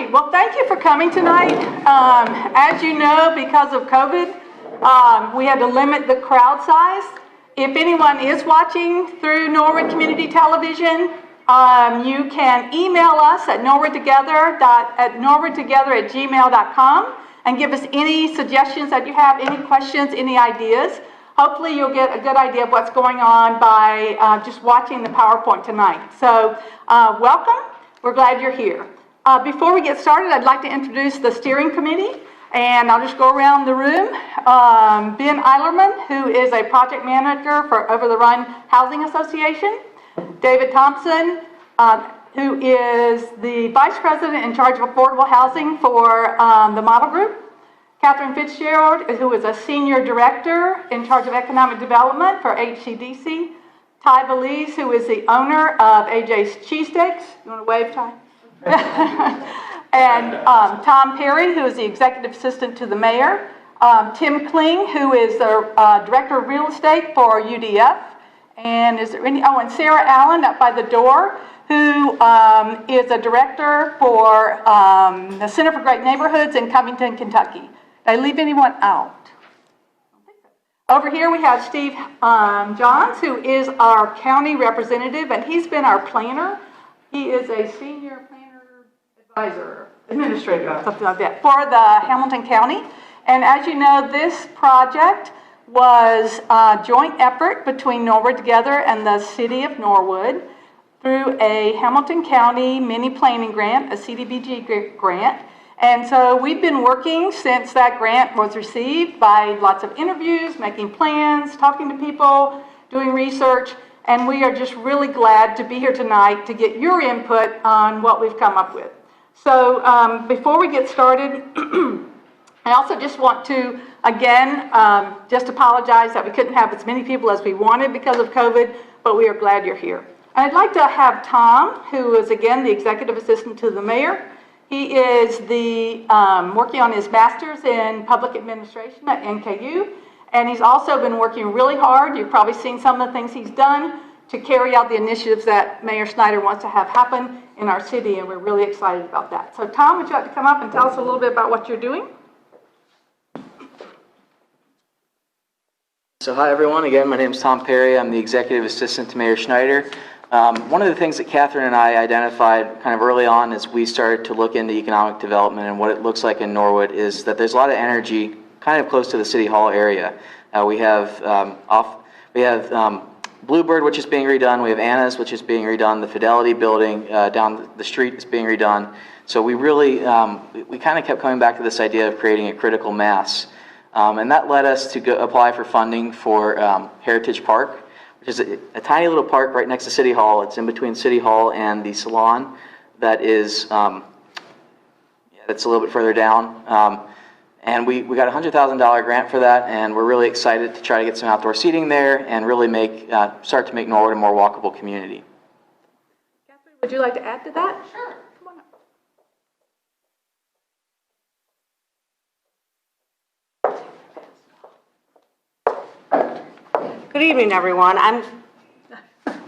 right, well, thank you for coming tonight. As you know, because of COVID, we had to limit the crowd size. If anyone is watching through Norwood Community Television, you can email us at norwoodtogether@gmail.com and give us any suggestions that you have, any questions, any ideas. Hopefully you'll get a good idea of what's going on by just watching the PowerPoint tonight. So welcome. We're glad you're here. Before we get started, I'd like to introduce the steering committee, and I'll just go around the room. Ben Eilerman, who is a project manager for Over the Run Housing Association. David Thompson, who is the vice president in charge of affordable housing for the model group. Catherine Fitzgerald, who is a senior director in charge of economic development for HCDC. Ty Belize, who is the owner of AJ's Cheesesteaks. You want to wave, Ty? And Tom Perry, who is the executive assistant to the mayor. Tim Kling, who is the director of real estate for UDF. And is there any? Oh, and Sarah Allen up by the door, who is a director for the Center for Great Neighborhoods in Covington, Kentucky. Did I leave anyone out? Over here we have Steve Johns, who is our county representative, and he's been our planner. He is a senior planner advisor, administrator, something like that, for the Hamilton County. And as you know, this project was a joint effort between Norwood Together and the city of Norwood through a Hamilton County mini planning grant, a CDBG grant. And so we've been working since that grant was received by lots of interviews, making plans, talking to people, doing research, and we are just really glad to be here tonight to get your input on what we've come up with. So before we get started, I also just want to, again, just apologize that we couldn't have as many people as we wanted because of COVID, but we are glad you're here. And I'd like to have Tom, who is, again, the executive assistant to the mayor. He is working on his master's in public administration at NKU, and he's also been working really hard. You've probably seen some of the things he's done to carry out the initiatives that Mayor Snyder wants to have happen in our city, and we're really excited about that. So Tom, would you like to come up and tell us a little bit about what you're doing? So hi everyone, again, my name is Tom Perry. I'm the executive assistant to Mayor Snyder. One of the things that Catherine and I identified kind of early on as we started to look into economic development and what it looks like in Norwood is that there's a lot of energy kind of close to the City Hall area. We have Bluebird, which is being redone. We have Anna's, which is being redone. The Fidelity building down the street is being redone. So we really, we kind of kept coming back to this idea of creating a critical mass. And that led us to apply for funding for Heritage Park, which is a tiny little park right next to City Hall. It's in between City Hall and the salon that is, that's a little bit further down. And we got a $100,000 grant for that, and we're really excited to try to get some outdoor seating there and really start to make Norwood a more walkable community. Catherine, would you like to add to that? Sure. Come on up. Good evening, everyone. I'm going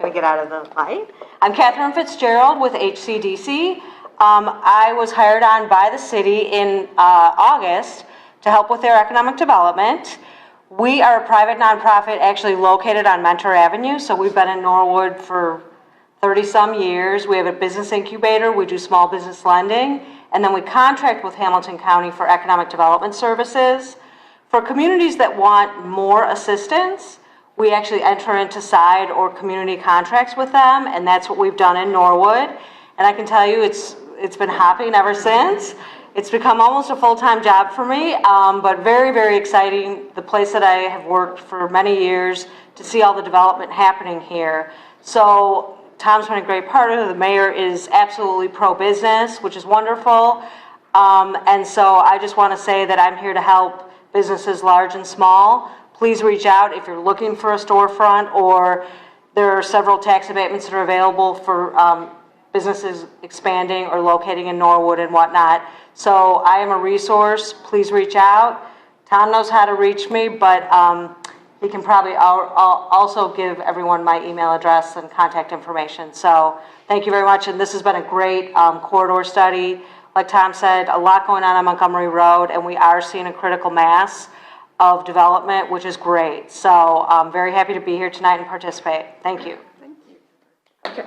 to get out of the light. I'm Catherine Fitzgerald with HCDC. I was hired on by the city in August to help with their economic development. We are a private nonprofit actually located on Mentor Avenue, so we've been in Norwood for 30-some years. We have a business incubator. We do small business lending, and then we contract with Hamilton County for economic development services. For communities that want more assistance, we actually enter into side or community contracts with them, and that's what we've done in Norwood. And I can tell you it's been hopping ever since. It's become almost a full-time job for me, but very, very exciting. The place that I have worked for many years to see all the development happening here. So Tom's been a great part of it. The mayor is absolutely pro-business, which is wonderful. And so I just want to say that I'm here to help businesses large and small. Please reach out if you're looking for a storefront, or there are several tax abatements that are available for businesses expanding or locating in Norwood and whatnot. So I am a resource. Please reach out. Tom knows how to reach me, but he can probably also give everyone my email address and contact information. So thank you very much, and this has been a great corridor study. Like Tom said, a lot going on Montgomery Road, and we are seeing a critical mass of development, which is great. So I'm very happy to be here tonight and participate. Thank you. Okay.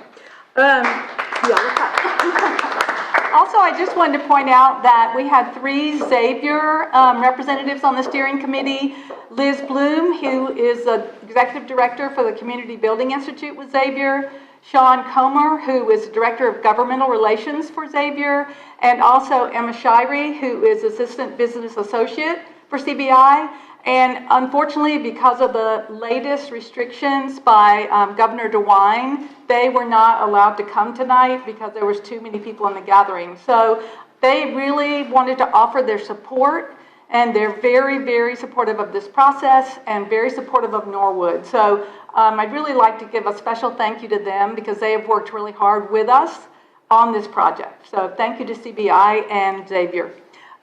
Also, I just wanted to point out that we had 3 Xavier representatives on the steering committee. Liz Bloom, who is the executive director for the Community Building Institute with Xavier. Sean Comer, who is Director of Governmental Relations for Xavier, and also Emma Shirey, who is Assistant Business Associate for CBI. And unfortunately, because of the latest restrictions by Governor DeWine, they were not allowed to come tonight because there was too many people in the gathering. So they really wanted to offer their support, and they're very, very supportive of this process and very supportive of Norwood. So I'd really like to give a special thank you to them because they have worked really hard with us on this project. So thank you to CBI and Xavier.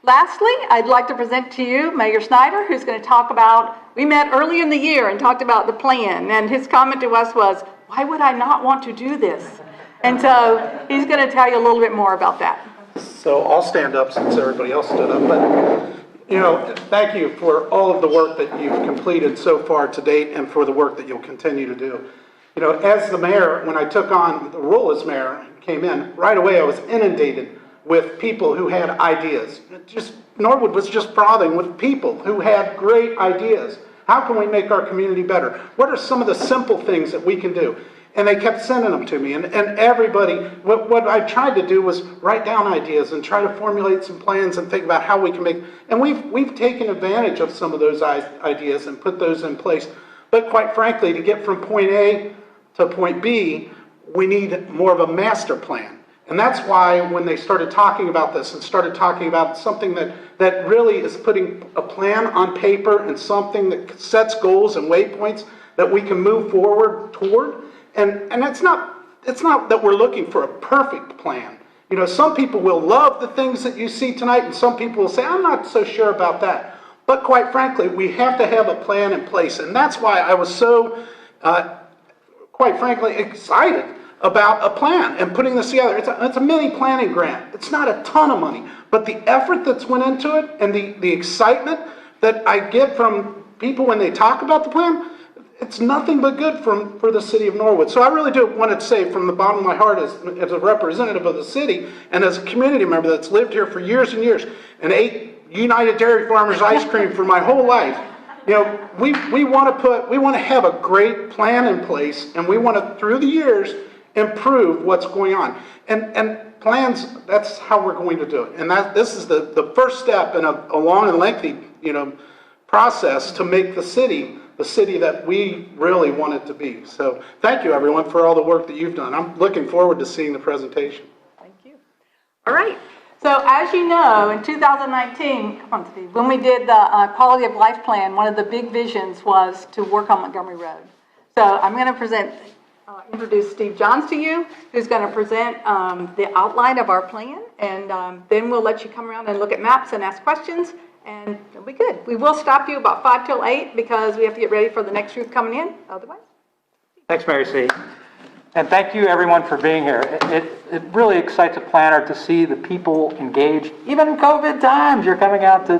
Lastly, I'd like to present to you Mayor Snyder, who's going to talk about, we met early in the year and talked about the plan, and his comment to us was, why would I not want to do this? And so he's going to tell you a little bit more about that. So I'll stand up since everybody else stood up, but thank you for all of the work that you've completed so far to date and for the work that you'll continue to do. As the mayor, when I took on the role as mayor, came in, right away I was inundated with people who had ideas. Norwood was just frothing with people who had great ideas. How can we make our community better? What are some of the simple things that we can do? And they kept sending them to me. And everybody, what I tried to do was write down ideas and try to formulate some plans and think about how we can make, and we've taken advantage of some of those ideas and put those in place. But quite frankly, to get from point A to point B, we need more of a master plan. And that's why when they started talking about this and started talking about something that really is putting a plan on paper and something that sets goals and waypoints that we can move forward toward. And it's not that we're looking for a perfect plan. Some people will love the things that you see tonight, and some people will say, I'm not so sure about that. But quite frankly, we have to have a plan in place. And that's why I was so, quite frankly, excited about a plan and putting this together. It's a mini planning grant. It's not a ton of money, but the effort that's went into it and the excitement that I get from people when they talk about the plan, it's nothing but good for the city of Norwood. So I really do want to say from the bottom of my heart as a representative of the city and as a community member that's lived here for years and years and ate United Dairy Farmers ice cream for my whole life, we want to have a great plan in place, and we want to, through the years, improve what's going on. And plans, that's how we're going to do it. And this is the first step in a long and lengthy process to make the city that we really want it to be. So thank you, everyone, for all the work that you've done. I'm looking forward to seeing the presentation. Thank you. All right. So as you know, in 2019, come on, Steve, when we did the quality of life plan, one of the big visions was to work on Montgomery Road. So I'm going to introduce Steve Johns to you, who's going to present the outline of our plan, and then we'll let you come around and look at maps and ask questions, and it'll be good. We will stop you about 5 till 8 because we have to get ready for the next group coming in. Otherwise, thanks, Mary C. And thank you, everyone, for being here. It really excites a planner to see the people engaged. Even in COVID times, you're coming out to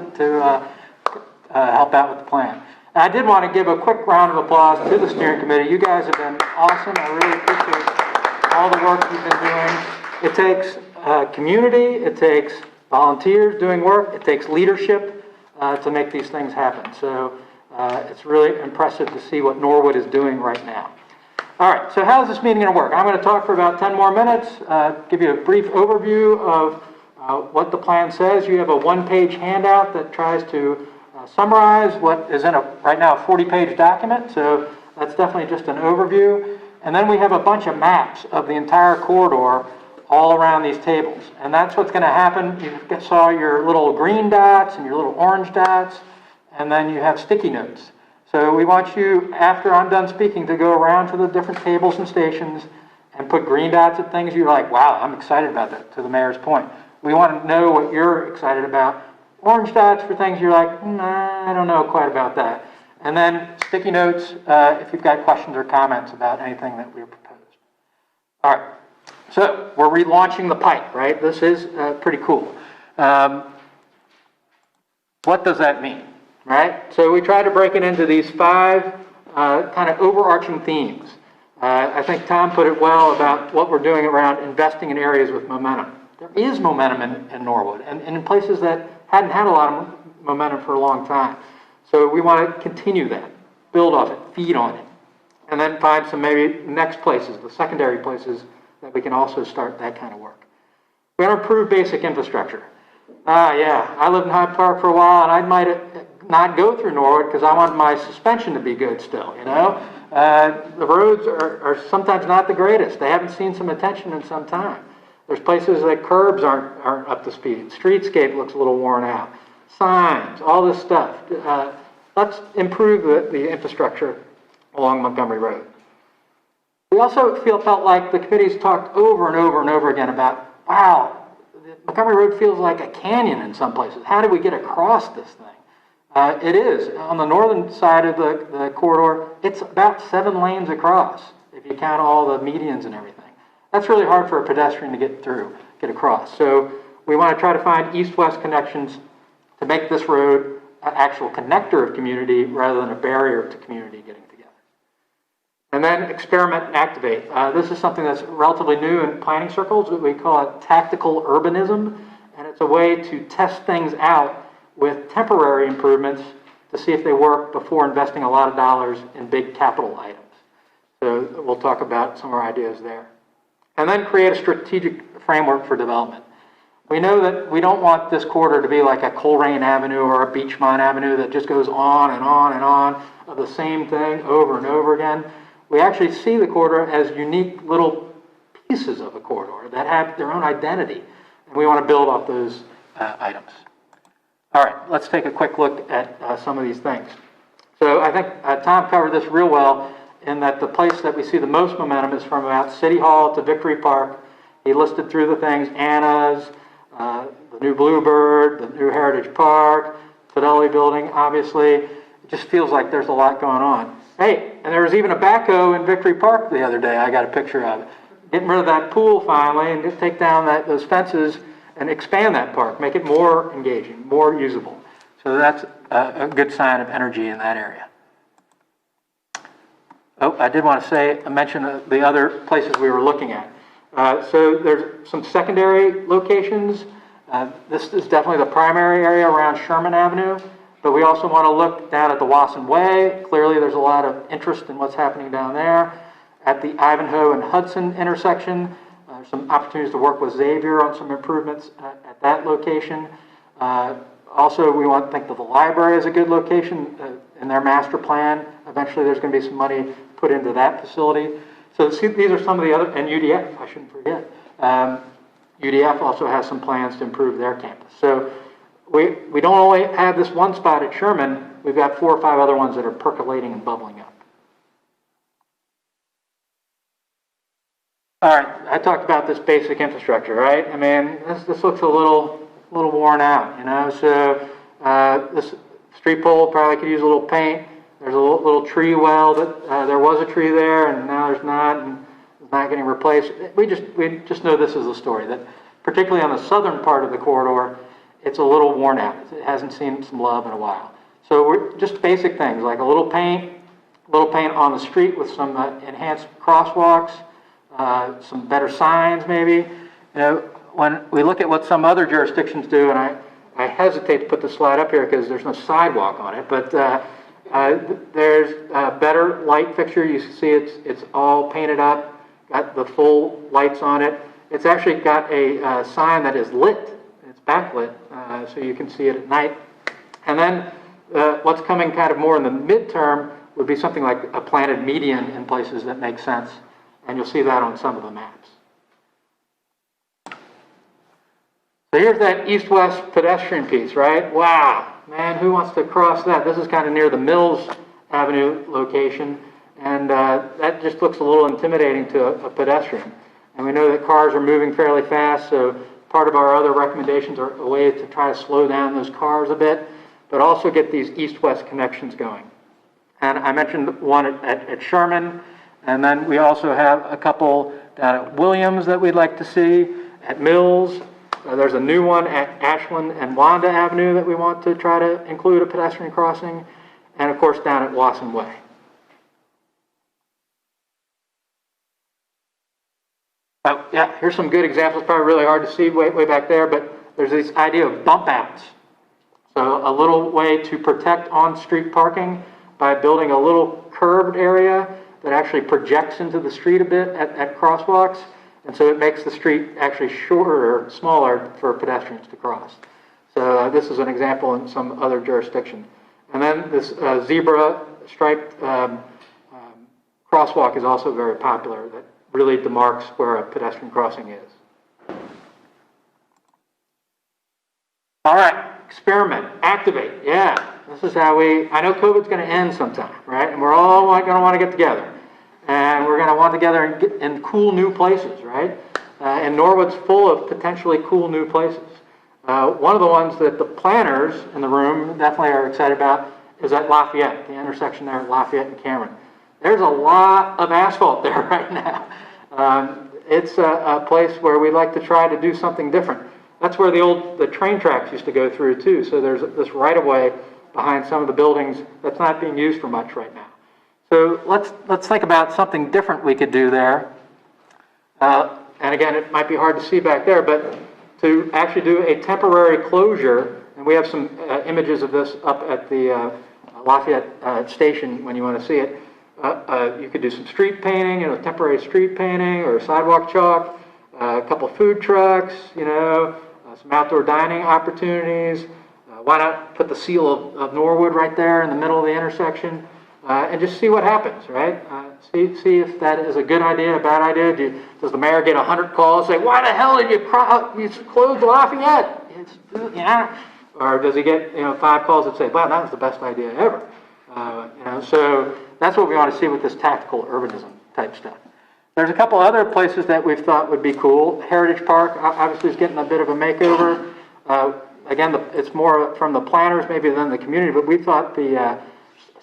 help out with the plan. And I did want to give a quick round of applause to the steering committee. You guys have been awesome. I really appreciate all the work you've been doing. It takes community, it takes volunteers doing work, it takes leadership to make these things happen. So it's really impressive to see what Norwood is doing right now. All right, so how's this meeting going to work? I'm going to talk for about 10 more minutes, give you a brief overview of what the plan says. You have a one-page handout that tries to summarize what is in right now a 40-page document, so that's definitely just an overview. And then we have a bunch of maps of the entire corridor all around these tables. And that's what's going to happen. You saw your little green dots and your little orange dots, and then you have sticky notes. So we want you, after I'm done speaking, to go around to the different tables and stations and put green dots at things you're like, wow, I'm excited about that, to the mayor's point. We want to know what you're excited about. Orange dots for things you're like, nah, I don't know quite about that. And then sticky notes if you've got questions or comments about anything that we proposed. All right, so we're relaunching the pike, right? This is pretty cool. What does that mean, right? So we try to break it into these 5 kind of overarching themes. I think Tom put it well about what we're doing around investing in areas with momentum. There is momentum in Norwood and in places that hadn't had a lot of momentum for a long time. So we want to continue that, build off it, feed on it, and then find some maybe next places, the secondary places that we can also start that kind of work. We want to improve basic infrastructure. Yeah, I lived in Hyde Park for a while, and I might not go through Norwood because I want my suspension to be good still, you know? The roads are sometimes not the greatest. They haven't seen some attention in some time. There's places that curbs aren't up to speed. Streetscape looks a little worn out. Signs, all this stuff. Let's improve the infrastructure along Montgomery Road. We also felt like the committee's talked over and over and over again about, wow, Montgomery Road feels like a canyon in some places. How do we get across this thing? It is. On the northern side of the corridor, it's about 7 lanes across, if you count all the medians and everything. That's really hard for a pedestrian to get across. So we want to try to find east-west connections to make this road an actual connector of community rather than a barrier to community getting together. And then experiment and activate. This is something that's relatively new in planning circles. We call it tactical urbanism, and it's a way to test things out with temporary improvements to see if they work before investing a lot of dollars in big capital items. So we'll talk about some of our ideas there. And then create a strategic framework for development. We know that we don't want this corridor to be like a Coleraine Avenue or a Beachmont Avenue that just goes on and on and on of the same thing over and over again. We actually see the corridor as unique little pieces of a corridor that have their own identity, and we want to build off those items. All right, let's take a quick look at some of these things. So I think Tom covered this real well in that the place that we see the most momentum is from about City Hall to Victory Park. He listed through the things, Anna's, the new Bluebird, the new Heritage Park, Fidelity Building, obviously. It just feels like there's a lot going on. Hey, and there was even a backhoe in Victory Park the other day. I got a picture of it. Getting rid of that pool finally and just take down those fences and expand that park, make it more engaging, more usable. So that's a good sign of energy in that area. Oh, I did want to mention the other places we were looking at. So there's some secondary locations. This is definitely the primary area around Sherman Avenue, but we also want to look down at the Wasson Way. Clearly there's a lot of interest in what's happening down there. At the Ivanhoe and Hudson intersection, there's some opportunities to work with Xavier on some improvements at that location. Also, we want to think that the library is a good location in their master plan. Eventually there's going to be some money put into that facility. So see, these are some of the other, and UDF, I shouldn't forget. UDF also has some plans to improve their campus. So we don't only have this one spot at Sherman, we've got 4 or 5 other ones that are percolating and bubbling up. All right, I talked about this basic infrastructure, right? I mean, this looks a little worn out, you know? So this street pole probably could use a little paint. There's a little tree well that there was a tree there and now there's not, and it's not getting replaced. We just know this is a story, that particularly on the southern part of the corridor, it's a little worn out. It hasn't seen some love in a while. So we're just basic things like a little paint on the street with some enhanced crosswalks, some better signs maybe. You know, when we look at what some other jurisdictions do, and I hesitate to put the slide up here because there's no sidewalk on it, but there's a better light fixture. You see it's all painted up, got the full lights on it. It's actually got a sign that is lit. It's backlit, so you can see it at night. And then what's coming kind of more in the midterm would be something like a planted median in places that make sense. And you'll see that on some of the maps. So here's that east-west pedestrian piece, right? Wow, man, who wants to cross that? This is kind of near the Mills Avenue location, and that just looks a little intimidating to a pedestrian. And we know that cars are moving fairly fast, so part of our other recommendations are a way to try to slow down those cars a bit, but also get these east-west connections going. And I mentioned one at Sherman, and then we also have a couple down at Williams that we'd like to see, at Mills. There's a new one at Ashland and Wanda Avenue that we want to try to include a pedestrian crossing, and of course down at Wasson Way. Oh, yeah, here's some good examples, probably really hard to see way back there, but there's this idea of bump outs. So a little way to protect on-street parking by building a little curved area that actually projects into the street a bit at crosswalks. And so it makes the street actually shorter or smaller for pedestrians to cross. So this is an example in some other jurisdiction. And then this zebra striped crosswalk is also very popular. That really demarks where a pedestrian crossing is. All right, experiment, activate, yeah. This is how I know COVID's going to end sometime, right? And we're all going to want to get together. And we're going to want to get together in cool new places, right? And Norwood's full of potentially cool new places. One of the ones that the planners in the room definitely are excited about is at Lafayette, the intersection there at Lafayette and Cameron. There's a lot of asphalt there right now. It's a place where we'd like to try to do something different. That's where the train tracks used to go through too. So there's this right-of-way behind some of the buildings that's not being used for much right now. So let's think about something different we could do there. And again, it might be hard to see back there, but to actually do a temporary closure, and we have some images of this up at the Lafayette station when you want to see it. You could do some street painting, temporary street painting or sidewalk chalk, a couple food trucks, some outdoor dining opportunities. Why not put the seal of Norwood right there in the middle of the intersection and just see what happens, right? See if that is a good idea, a bad idea. Does the mayor get 100 calls say, why the hell did you close Lafayette? Or does he get 5 calls that say, wow, that was the best idea ever? So that's what we want to see with this tactical urbanism type stuff. There's a couple other places that we've thought would be cool. Heritage Park obviously is getting a bit of a makeover. Again, it's more from the planners maybe than the community, but we thought the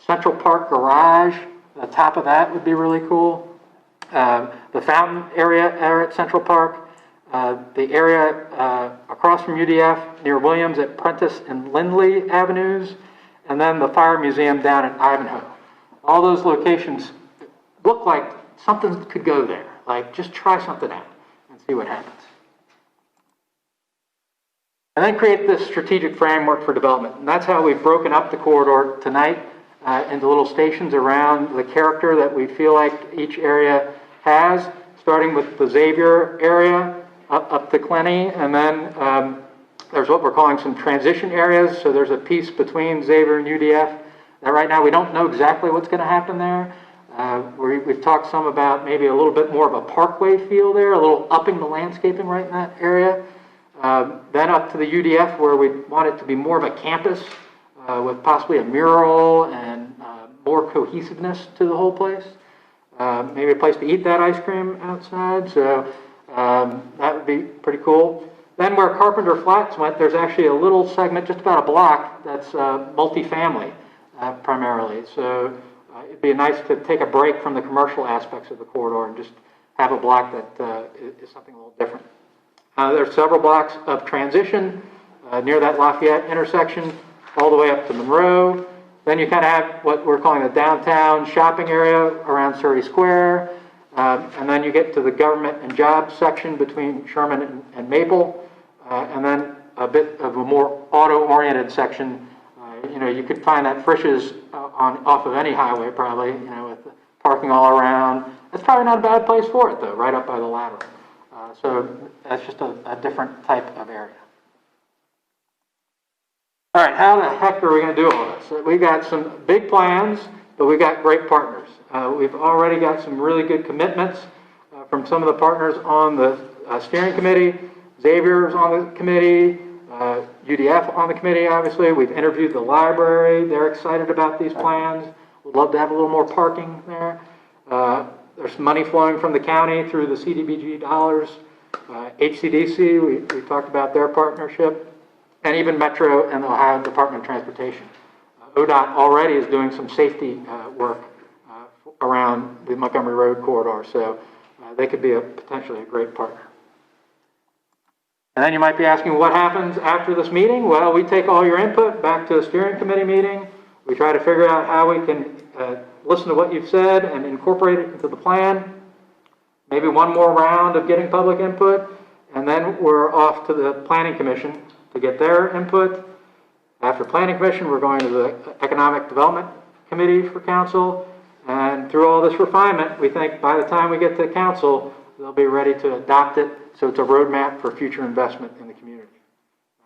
Central Park Garage, the top of that would be really cool. The fountain area at Central Park, the area across from UDF near Williams at Prentice and Lindley Avenues, and then the Fire Museum down at Ivanhoe. All those locations look like something could go there. Like, just try something out and see what happens. And then create this strategic framework for development. And that's how we've broken up the corridor tonight into little stations around the character that we feel like each area has, starting with the Xavier area up to Clenny, and then there's what we're calling some transition areas. So there's a piece between Xavier and UDF. Now, right now, we don't know exactly what's going to happen there. We've talked some about maybe a little bit more of a parkway feel there, a little upping the landscaping right in that area. Then up to the UDF where we want it to be more of a campus with possibly a mural and more cohesiveness to the whole place. Maybe a place to eat that ice cream outside, so that would be pretty cool. Then where Carpenter Flats went, there's actually a little segment, just about a block, that's multifamily primarily. So it'd be nice to take a break from the commercial aspects of the corridor and just have a block that is something a little different. There's several blocks of transition near that Lafayette intersection, all the way up to Monroe. Then you kind of have what we're calling the downtown shopping area around Surrey Square. And then you get to the government and jobs section between Sherman and Maple. And then a bit of a more auto-oriented section. You could find that Frisch's off of any highway probably, with the parking all around. That's probably not a bad place for it though, right up by the lateral. So that's just a different type of area. All right, how the heck are we going to do all this? We've got some big plans, but we've got great partners. We've already got some really good commitments from some of the partners on the steering committee. Xavier's on the committee, UDF on the committee, obviously. We've interviewed the library. They're excited about these plans. We'd love to have a little more parking there. There's money flowing from the county through the CDBG dollars. HCDC, we talked about their partnership, and even Metro and the Ohio Department of Transportation. ODOT already is doing some safety that work around the Montgomery Road corridor. So they could be potentially a great partner. And then you might be asking, what happens after this meeting? Well, we take all your input back to the steering committee meeting. We try to figure out how we can listen to what you've said and incorporate it into the plan. Maybe one more round of getting public input, and then we're off to the Planning Commission to get their input. After Planning Commission, we're going to the Economic Development Committee for council, and through all this refinement, we think by the time we get to council, they'll be ready to adopt it, so it's a roadmap for future investment in the community.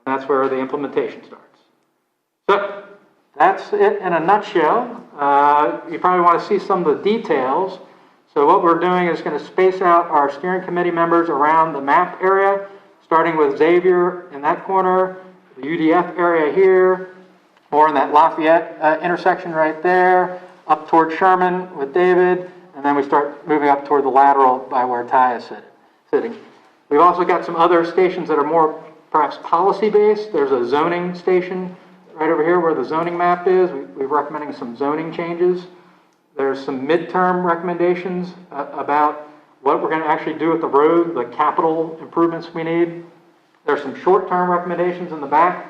And that's where the implementation starts. So that's it in a nutshell. You probably want to see some of the details. So what we're doing is going to space out our steering committee members around the map area, starting with Xavier in that corner, the UDF area here, or in that Lafayette intersection right there, up toward Sherman with David, and then we start moving up toward the lateral by where Ty is sitting. We've also got some other stations that are more perhaps policy-based. There's a zoning station right over here where the zoning map is. We're recommending some zoning changes. There's some midterm recommendations about what we're going to actually do with the road, the capital improvements we need. There's some short-term recommendations in the back,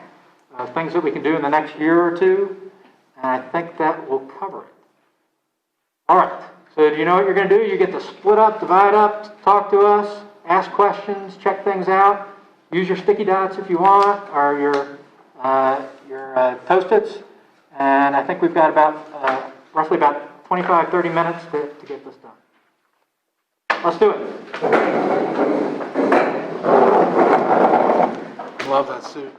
things that we can do in the next year or two, and I think that will cover it. All right, so do you know what you're going to do? You get to split up, divide up, talk to us, ask questions, check things out, use your sticky dots if you want, or your Post-its, and I think we've got about roughly about 25, 30 minutes to get this done. Let's do it. Love that suit.